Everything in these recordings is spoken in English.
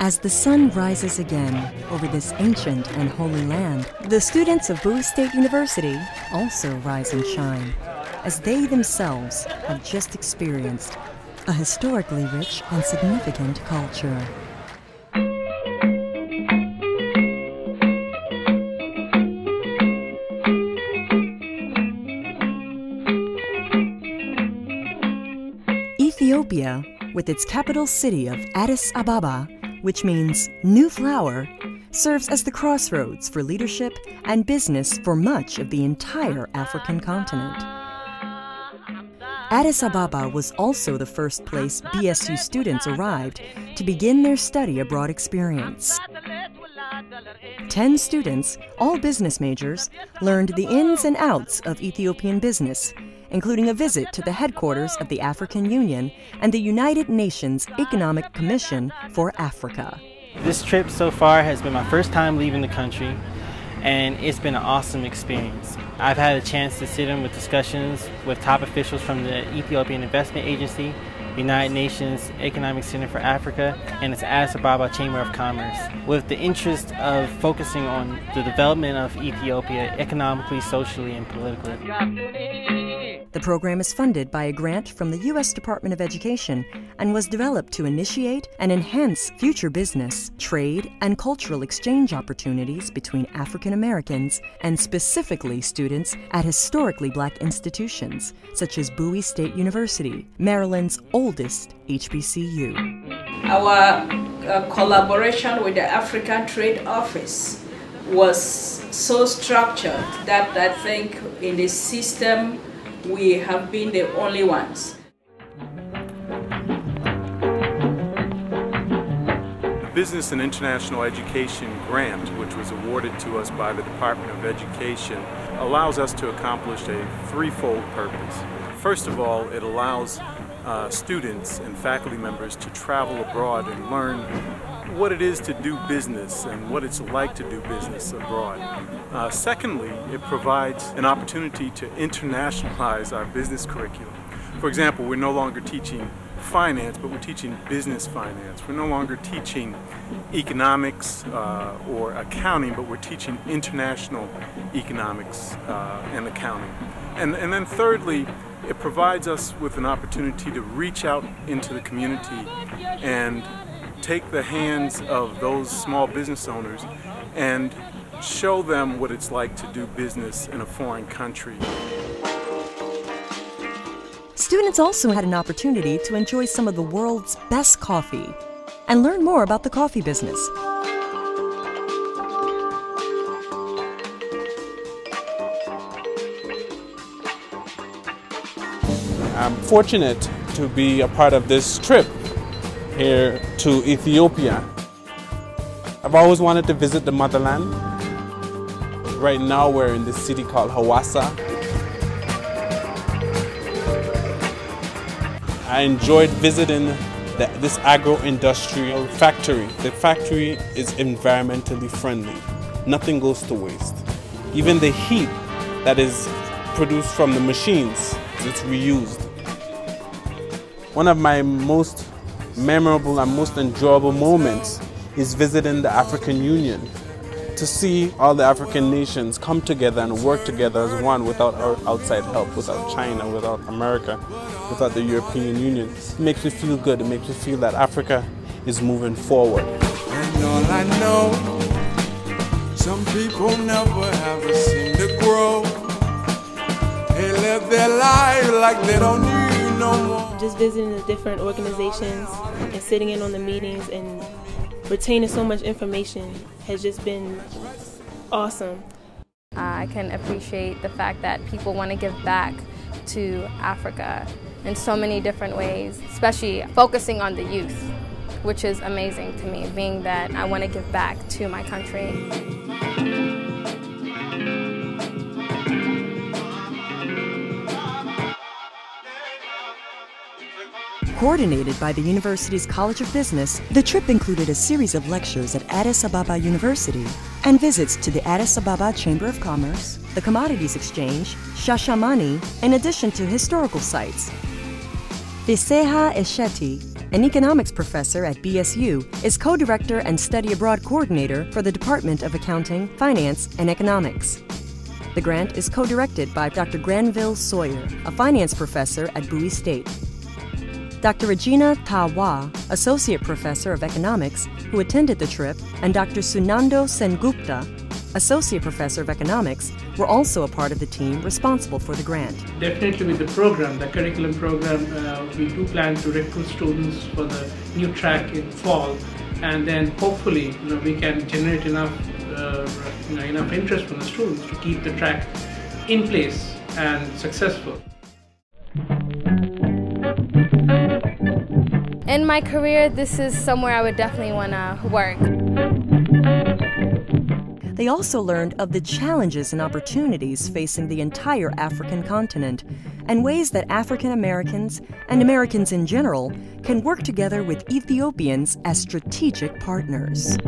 As the sun rises again over this ancient and holy land, the students of Bowie State University also rise and shine, as they themselves have just experienced a historically rich and significant culture. Ethiopia, with its capital city of Addis Ababa, which means new flower, serves as the crossroads for leadership and business for much of the entire African continent. Addis Ababa was also the first place BSU students arrived to begin their study abroad experience. 10 students, all business majors, learned the ins and outs of Ethiopian business, including a visit to the headquarters of the African Union and the United Nations Economic Commission for Africa. This trip so far has been my first time leaving the country, and it's been an awesome experience. I've had a chance to sit in with discussions with top officials from the Ethiopian Investment Agency, United Nations Economic Center for Africa, and its Addis Ababa Chamber of Commerce, with the interest of focusing on the development of Ethiopia economically, socially, and politically. The program is funded by a grant from the U.S. Department of Education and was developed to initiate and enhance future business, trade, and cultural exchange opportunities between African Americans and specifically students at historically black institutions, such as Bowie State University, Maryland's oldest HBCU. Our collaboration with the African Trade Office was so structured that I think in the system we have been the only ones. The Business and International Education grant, which was awarded to us by the Department of Education, allows us to accomplish a threefold purpose. First of all, it allows students and faculty members to travel abroad and learn what it is to do business and what it's like to do business abroad. Secondly, it provides an opportunity to internationalize our business curriculum. For example, we're no longer teaching finance, but we're teaching business finance. We're no longer teaching economics or accounting, but we're teaching international economics and accounting. And then thirdly, it provides us with an opportunity to reach out into the community and take the hands of those small business owners and show them what it's like to do business in a foreign country. Students also had an opportunity to enjoy some of the world's best coffee and learn more about the coffee business. I'm fortunate to be a part of this trip here to Ethiopia. I've always wanted to visit the motherland. Right now we're in this city called Hawassa. I enjoyed visiting this agro-industrial factory. The factory is environmentally friendly. Nothing goes to waste. Even the heat that is produced from the machines, it's reused. One of my most memorable and most enjoyable moments is visiting the African Union, to see all the African nations come together and work together as one without our outside help, without China, without America, without the European Union. It makes me feel good. It makes me feel that Africa is moving forward. And all I know, some people never ever seem to grow. They live their life like they don't need no more. Just visiting the different organizations and sitting in on the meetings and retaining so much information has just been awesome. I can appreciate the fact that people want to give back to Africa in so many different ways, especially focusing on the youth, which is amazing to me, being that I want to give back to my country. Coordinated by the university's College of Business, the trip included a series of lectures at Addis Ababa University and visits to the Addis Ababa Chamber of Commerce, the Commodities Exchange, Shashamani, in addition to historical sites. Fiseha Esheti, an economics professor at BSU, is co-director and study abroad coordinator for the Department of Accounting, Finance, and Economics. The grant is co-directed by Dr. Granville Sawyer, a finance professor at Bowie State. Dr. Regina Tawa, associate professor of economics, who attended the trip, and Dr. Sunando Sengupta, associate professor of economics, were also a part of the team responsible for the grant. Definitely with the program, the curriculum program, we do plan to recruit students for the new track in fall, and then hopefully we can generate enough enough interest from the students to keep the track in place and successful. In my career, this is somewhere I would definitely want to work. They also learned of the challenges and opportunities facing the entire African continent and ways that African Americans and Americans in general can work together with Ethiopians as strategic partners.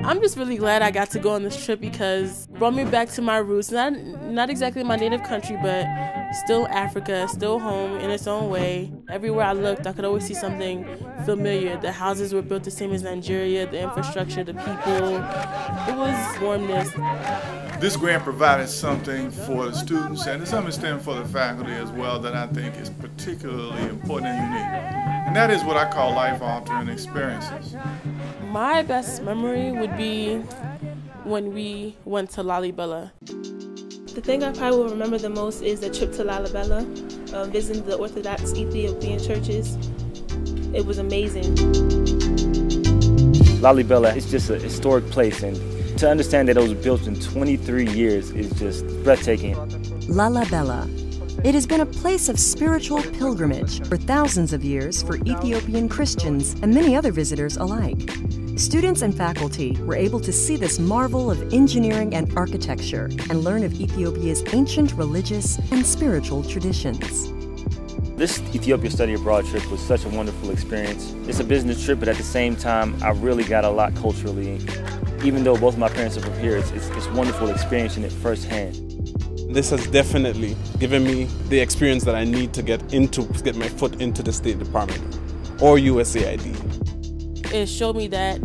I'm just really glad I got to go on this trip because it brought me back to my roots. Not exactly my native country, but still Africa, still home in its own way. Everywhere I looked, I could always see something familiar. The houses were built the same as Nigeria, the infrastructure, the people. It was warmness. This grant provided something for the students and to some extent for the faculty as well that I think is particularly important and unique. And that is what I call life-altering experiences. My best memory would be when we went to Lalibela. The thing I probably will remember the most is the trip to Lalibela, visiting the Orthodox Ethiopian churches. It was amazing. Lalibela is just a historic place, and to understand that it was built in 23 years is just breathtaking. Lalibela. It has been a place of spiritual pilgrimage for thousands of years for Ethiopian Christians and many other visitors alike. Students and faculty were able to see this marvel of engineering and architecture and learn of Ethiopia's ancient religious and spiritual traditions. This Ethiopia study abroad trip was such a wonderful experience. It's a business trip, but at the same time, I really got a lot culturally. Even though both of my parents are from here, it's wonderful experiencing it firsthand. This has definitely given me the experience that I need to get my foot into the State Department or USAID. It showed me that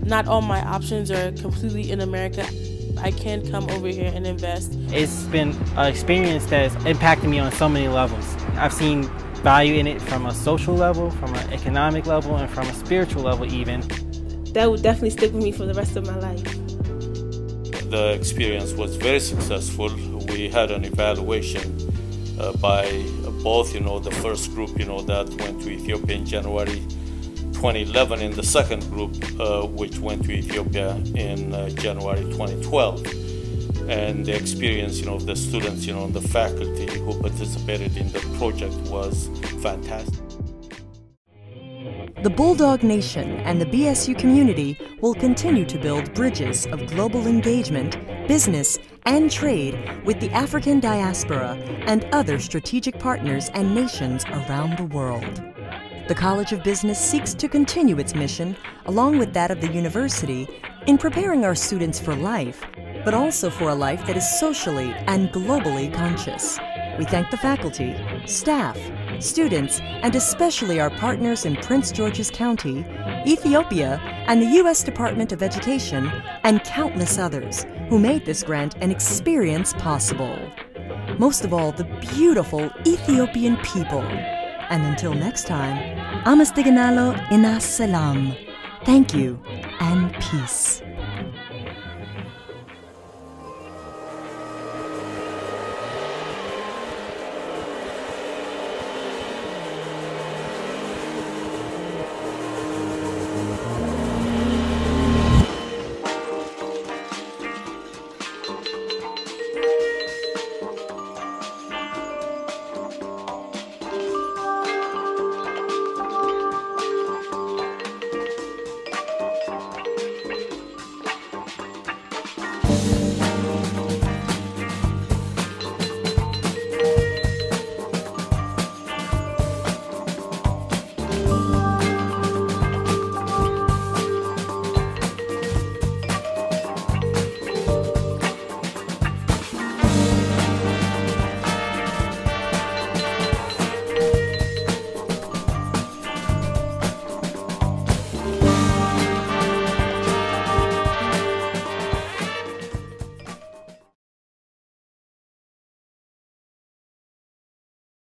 not all my options are completely in America. I can come over here and invest. It's been an experience that's impacted me on so many levels. I've seen value in it from a social level, from an economic level, and from a spiritual level even. That would definitely stick with me for the rest of my life. The experience was very successful. We had an evaluation by both, the first group, that went to Ethiopia in January 2011, and the second group, which went to Ethiopia in January 2012. And the experience, of the students, and the faculty who participated in the project was fantastic. The Bulldog Nation and the BSU community will continue to build bridges of global engagement, business, and trade with the African diaspora and other strategic partners and nations around the world. The College of Business seeks to continue its mission, along with that of the university, in preparing our students for life, but also for a life that is socially and globally conscious. We thank the faculty, staff, students, and especially our partners in Prince George's County, Ethiopia, and the U.S. Department of Education, and countless others who made this grant and experience possible. Most of all, the beautiful Ethiopian people. And until next time, Amastiganalo ina salam. Thank you and peace.